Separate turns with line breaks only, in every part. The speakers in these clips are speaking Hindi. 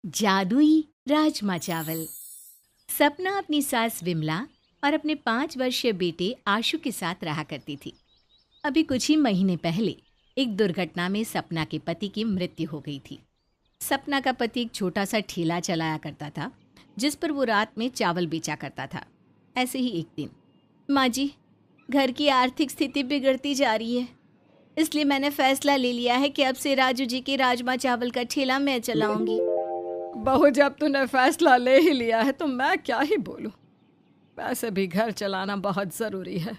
जादुई राजमा चावल। सपना अपनी सास विमला और अपने 5 वर्षीय बेटे आशु के साथ रहा करती थी। अभी कुछ ही महीने पहले एक दुर्घटना में सपना के पति की मृत्यु हो गई थी। सपना का पति एक छोटा सा ठेला चलाया करता था, जिस पर वो रात में चावल बेचा करता था। ऐसे ही एक दिन, माँ जी, घर की आर्थिक स्थिति बिगड़ती जा रही है, इसलिए मैंने फैसला ले लिया है कि अब से राजू जी के राजमा चावल का ठेला मैं चलाऊंगी।
बहू, जब तूने फैसला ले ही लिया है तो मैं क्या ही बोलूं। वैसे भी घर चलाना बहुत ज़रूरी है।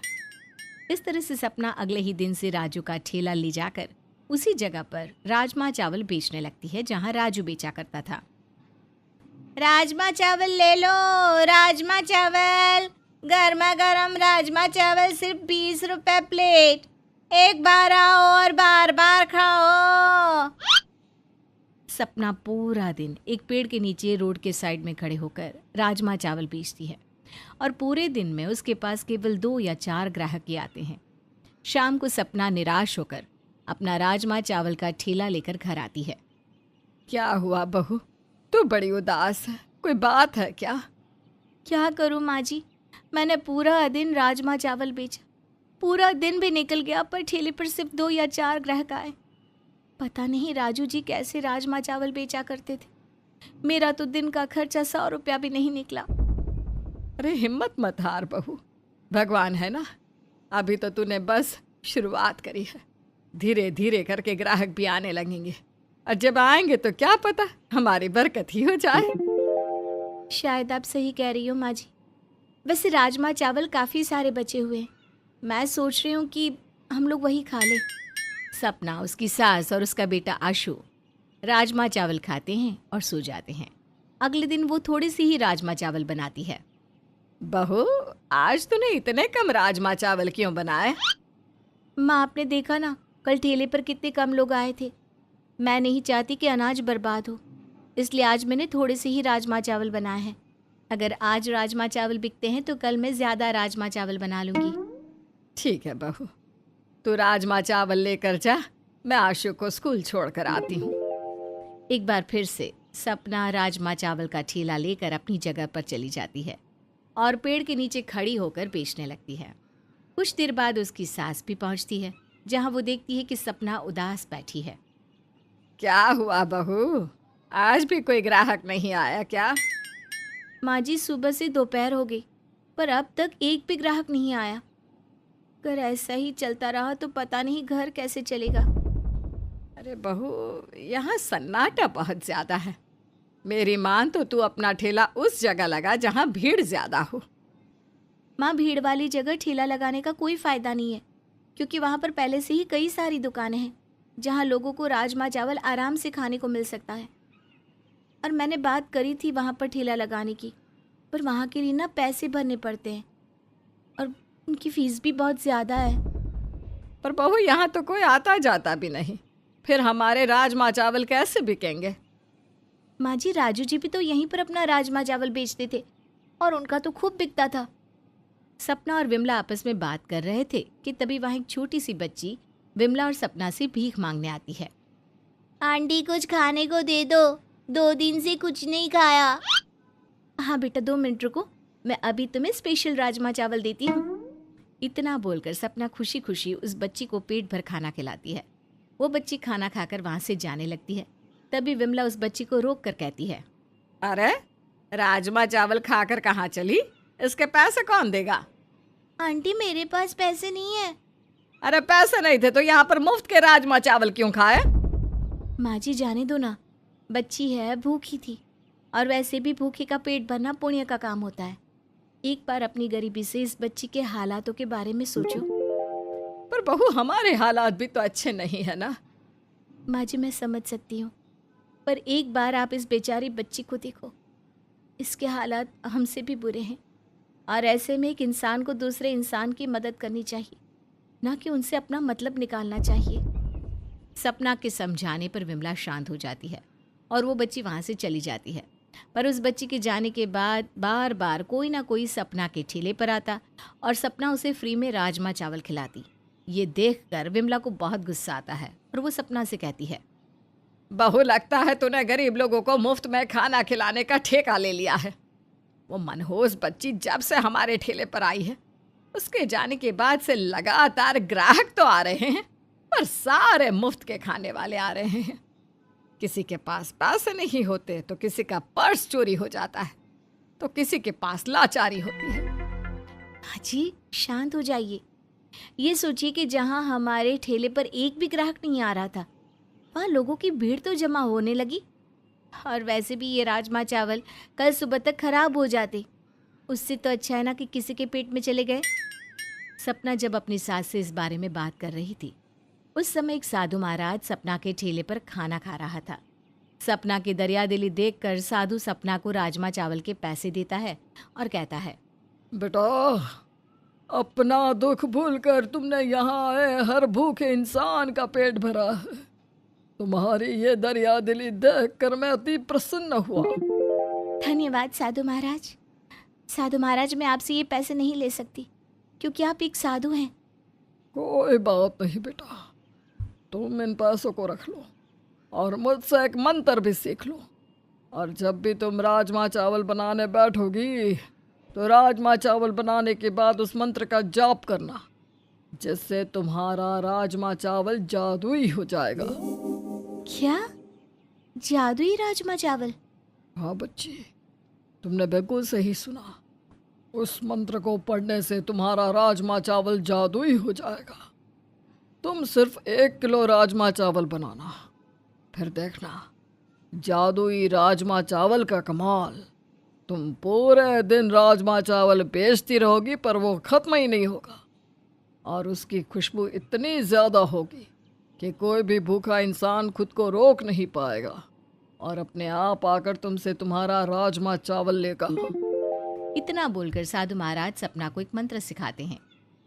इस तरह से सपना अगले ही दिन से राजू का ठेला ले जाकर उसी जगह पर राजमा चावल बेचने लगती है जहां राजू बेचा करता था। राजमा चावल ले लो, राजमा चावल, गर्मा गर्म राजमा चावल सिर्फ 20 रुपए प्लेट। एक बार आओ और बार बार खाओ। सपना पूरा दिन एक पेड़ के नीचे रोड के साइड में खड़े होकर राजमा चावल बेचती है और पूरे दिन में उसके पास केवल 2 या 4 ग्राहक ही आते हैं। शाम को सपना निराश होकर अपना राजमा चावल का ठेला लेकर घर आती है।
क्या हुआ बहू, तू बड़ी उदास है, कोई बात है क्या?
क्या करूं माँ जी, मैंने पूरा दिन राजमा चावल बेचा, पूरा दिन भी निकल गया पर ठेले पर सिर्फ 2 या 4 ग्राहक आए। पता नहीं राजू जी कैसे राजमा चावल बेचा करते थे। मेरा तो दिन का खर्चा 100 रुपया भी नहीं निकला।
अरे हिम्मत मत हार बहू, भगवान है ना। अभी तो तूने बस शुरुआत करी है, धीरे धीरे करके ग्राहक भी आने लगेंगे और जब आएंगे तो क्या पता हमारी बरकत ही हो जाए।
शायद आप सही कह रही हो माँ जी। वैसे राजमा चावल काफ़ी सारे बचे हुए हैं, मैं सोच रही हूँ कि हम लोग वही खा लें। सपना, उसकी सास और उसका बेटा आशु राजमा चावल खाते हैं और सो जाते हैं। अगले दिन वो थोड़ी सी ही राजमा चावल बनाती है।
बहू, आज तूने इतने कम राजमा चावल क्यों बनाए?
माँ, आपने देखा ना कल ठेले पर कितने कम लोग आए थे। मैं नहीं चाहती कि अनाज बर्बाद हो, इसलिए आज मैंने थोड़े से ही राजमा चावल बनाए हैं। अगर आज राजमा चावल बिकते हैं तो कल मैं ज़्यादा राजमा चावल बना लूँगी।
ठीक है बहू, तू राजमा चावल लेकर जा, मैं आशु को स्कूल छोड़कर आती हूँ।
एक बार फिर से सपना राजमा चावल का ठेला लेकर अपनी जगह पर चली जाती है और पेड़ के नीचे खड़ी होकर बेचने लगती है। कुछ देर बाद उसकी सास भी पहुंचती है, जहां वो देखती है कि सपना उदास बैठी है।
क्या हुआ बहू, आज भी कोई ग्राहक नहीं आया क्या?
माँ जी, सुबह से दोपहर हो गई पर अब तक एक भी ग्राहक नहीं आया। अगर ऐसा ही चलता रहा तो पता नहीं घर कैसे चलेगा।
अरे बहू, यहाँ सन्नाटा बहुत ज़्यादा है। मेरी मान तो तू अपना ठेला उस जगह लगा जहाँ भीड़ ज़्यादा हो।
माँ, भीड़ वाली जगह ठेला लगाने का कोई फ़ायदा नहीं है, क्योंकि वहाँ पर पहले से ही कई सारी दुकानें हैं जहाँ लोगों को राजमा चावल आराम से खाने को मिल सकता है। और मैंने बात करी थी वहाँ पर ठेला लगाने की, पर वहाँ के लिए ना पैसे भरने पड़ते हैं और उनकी फ़ीस भी बहुत ज़्यादा है।
पर बहू, यहाँ तो कोई आता जाता भी नहीं, फिर हमारे राजमा चावल कैसे बिकेंगे?
माँ जी, राजू जी भी तो यहीं पर अपना राजमा चावल बेचते थे और उनका तो खूब बिकता था। सपना और विमला आपस में बात कर रहे थे कि तभी वहाँ एक छोटी सी बच्ची विमला और सपना से भीख मांगने आती है। आंटी, कुछ खाने को दे दो, 2 दिन से कुछ नहीं खाया। हाँ बेटा, 2 मिनट रुको, मैं अभी तुम्हें स्पेशल राजमा चावल देती हूँ। इतना बोलकर सपना खुशी खुशी उस बच्ची को पेट भर खाना खिलाती है। वो बच्ची खाना खाकर वहाँ से जाने लगती है। तभी विमला उस बच्ची को रोक कर कहती है,
अरे, राजमा चावल खाकर कहाँ चली? इसके पैसे कौन देगा?
आंटी, मेरे पास पैसे नहीं है।
अरे पैसे नहीं थे तो यहाँ पर मुफ्त के राजमा चावल क्यों खाए?
माँ जी, जाने दो ना, बच्ची है, भूखी थी, और वैसे भी भूखे का पेट भरना पुण्य का काम होता है। एक बार अपनी गरीबी से इस बच्ची के हालातों के बारे में सोचो।
पर बहू, हमारे हालात भी तो अच्छे नहीं है ना।
माँ जी, मैं समझ सकती हूँ, पर एक बार आप इस बेचारी बच्ची को देखो, इसके हालात हमसे भी बुरे हैं और ऐसे में एक इंसान को दूसरे इंसान की मदद करनी चाहिए, ना कि उनसे अपना मतलब निकालना चाहिए। सपना के समझाने पर विमला शांत हो जाती है और वो बच्ची वहाँ से चली जाती है। पर उस बच्ची के जाने के बाद बार बार कोई ना कोई सपना के ठेले पर आता और सपना उसे फ्री में राजमा चावल खिलाती। ये देखकर विमला को बहुत गुस्सा आता है और वो सपना से कहती है,
बहू, लगता है तूने गरीब लोगों को मुफ्त में खाना खिलाने का ठेका ले लिया है। वो मनहूस बच्ची जब से हमारे ठेले पर आई है, उसके जाने के बाद से लगातार ग्राहक तो आ रहे हैं, पर सारे मुफ्त के खाने वाले आ रहे हैं। किसी के पास पैसे नहीं होते तो किसी का पर्स चोरी हो जाता है, तो किसी के पास लाचारी होती है।
जी शांत हो जाइए। ये सोचिए कि जहाँ हमारे ठेले पर एक भी ग्राहक नहीं आ रहा था, वहाँ लोगों की भीड़ तो जमा होने लगी। और वैसे भी ये राजमा चावल कल सुबह तक खराब हो जाते, उससे तो अच्छा है ना कि किसी के पेट में चले गए। सपना जब अपनी सास से इस बारे में बात कर रही थी, उस समय एक साधु महाराज सपना के ठेले पर खाना खा रहा था। सपना की दरियादिली देखकर साधु सपना को राजमा चावल के पैसे देता है और कहता है,
बेटा, अपना दुख भूलकर तुमने यहाँ आए हर भूखे इंसान का पेट भरा है। तुम्हारी ये दरिया दिली देख कर मैं अति प्रसन्न हुआ।
धन्यवाद साधु महाराज। साधु महाराज, मैं आपसे ये पैसे नहीं ले सकती क्योंकि आप एक साधु हैं।
कोई बात नहीं बेटा, तुम इन पैसों को रख लो और मुझसे एक मंत्र भी सीख लो। और जब भी तुम राजमा चावल बनाने बैठोगी तो राजमा चावल बनाने के बाद उस मंत्र का जाप करना, जिससे तुम्हारा राजमा चावल जादुई हो जाएगा।
क्या जादुई राजमा चावल?
हाँ बच्ची, तुमने बिल्कुल सही सुना। उस मंत्र को पढ़ने से तुम्हारा राजमा चावल जादुई हो जाएगा। तुम सिर्फ 1 किलो राजमा चावल बनाना, फिर देखना जादुई राजमा चावल का कमाल। तुम पूरे दिन राजमा चावल बेचती रहोगी पर वो ख़त्म ही नहीं होगा, और उसकी खुशबू इतनी ज़्यादा होगी कि कोई भी भूखा इंसान खुद को रोक नहीं पाएगा और अपने आप आकर तुमसे तुम्हारा राजमा चावल लेगा।
इतना बोलकर साधु महाराज सपना को एक मंत्र सिखाते हैं,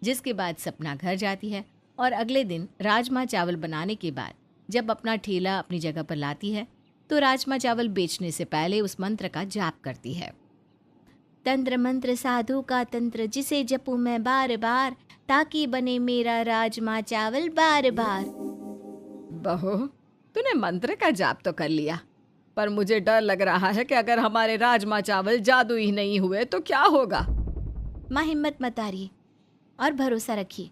जिसके बाद सपना घर जाती है और अगले दिन राजमा चावल बनाने के बाद जब अपना ठेला अपनी जगह पर लाती है तो राजमा चावल बेचने से पहले उस मंत्र का जाप करती है। तंत्र मंत्र साधु का तंत्र, जिसे जपूं मैं बार बार, ताकि बने मेरा राजमा चावल बार बार।
बहू, तूने मंत्र का जाप तो कर लिया, पर मुझे डर लग रहा है कि अगर हमारे राजमा चावल जादुई नहीं हुए तो क्या होगा।
माँ, हिम्मत मत हारिए और भरोसा रखिए।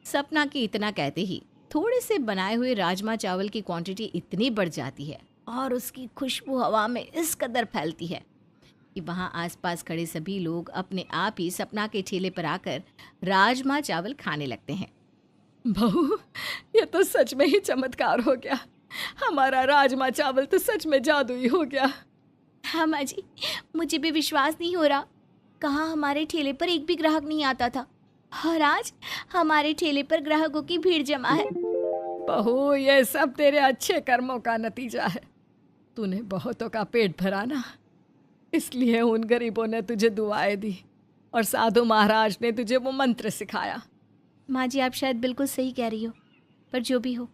सपना की इतना कहते ही थोड़े से बनाए हुए राजमा चावल की क्वांटिटी इतनी बढ़ जाती है और उसकी खुशबू हवा में इस कदर फैलती है कि वहाँ आसपास खड़े सभी लोग अपने आप ही सपना के ठेले पर आकर राजमा चावल खाने लगते हैं।
बहू, ये तो सच में ही चमत्कार हो गया। हमारा राजमा चावल तो सच में जादुई हो गया।
हाँ माँ जी, मुझे भी विश्वास नहीं हो रहा। कहाँ हमारे ठेले पर एक भी ग्राहक नहीं आता था और आज हमारे ठेले पर ग्राहकों की भीड़ जमा है।
बहू, ये सब तेरे अच्छे कर्मों का नतीजा है। तूने बहुतों का पेट भरा ना, इसलिए उन गरीबों ने तुझे दुआएं दी और साधु महाराज ने तुझे वो मंत्र सिखाया।
माँ जी, आप शायद बिल्कुल सही कह रही हो, पर जो भी हो,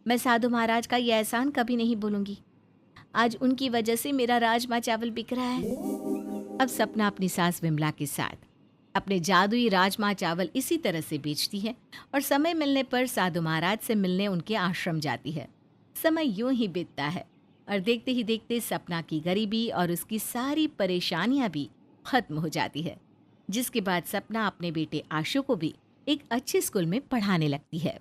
मैं साधु महाराज का ये एहसान कभी नहीं भूलूंगी। आज उनकी वजह से मेरा राजमा चावल बिक रहा है। अब सपना अपनी सास विमला के साथ अपने जादुई राजमा चावल इसी तरह से बेचती है और समय मिलने पर साधु महाराज से मिलने उनके आश्रम जाती है। समय यूं ही बीतता है और देखते ही देखते सपना की गरीबी और उसकी सारी परेशानियां भी खत्म हो जाती है, जिसके बाद सपना अपने बेटे आशु को भी एक अच्छे स्कूल में पढ़ाने लगती है।